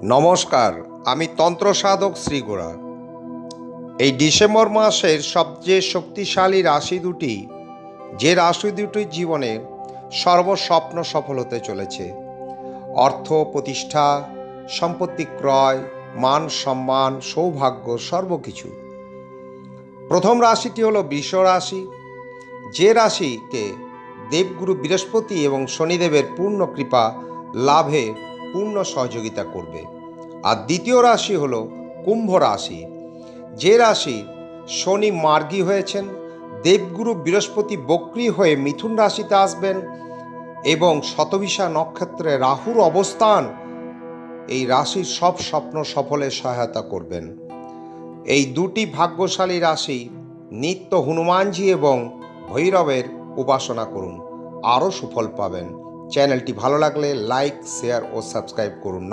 নমস্কার, আমি তন্ত্র সাধক শ্রীগোড়া। এই ডিসেম্বর মাসের সবচেয়ে শক্তিশালী রাশি দুটি, যে রাশি দুটির জীবনে সর্বস্বপ্ন সফল হতে চলেছে। অর্থ, প্রতিষ্ঠা, সম্পত্তি ক্রয়, মান সম্মান, সৌভাগ্য, সর্বকিছু। প্রথম রাশিটি হলো বৃষ রাশি, যে রাশিকে দেবগুরু বৃহস্পতি এবং শনিদেবের পূর্ণ কৃপা লাভে পূর্ণ সহযোগিতা করবে। আর দ্বিতীয় রাশি হলো কুম্ভ রাশি, যে রাশি শনি মার্গী হয়েছেন, দেবগুরু বৃহস্পতি বক্রী হয়ে মিথুন রাশিতে আসবেন এবং শতভিষা নক্ষত্রে রাহুর অবস্থান এই রাশির সব স্বপ্ন সফলে সহায়তা করবেন। এই দুটি ভাগ্যশালী রাশি নিত্য হনুমানজি এবং ভৈরবের উপাসনা করুন, আরও সুফল পাবেন। চ্যানেলটি ভালো লাগলে লাইক, শেয়ার ও সাবস্ক্রাইব করুন।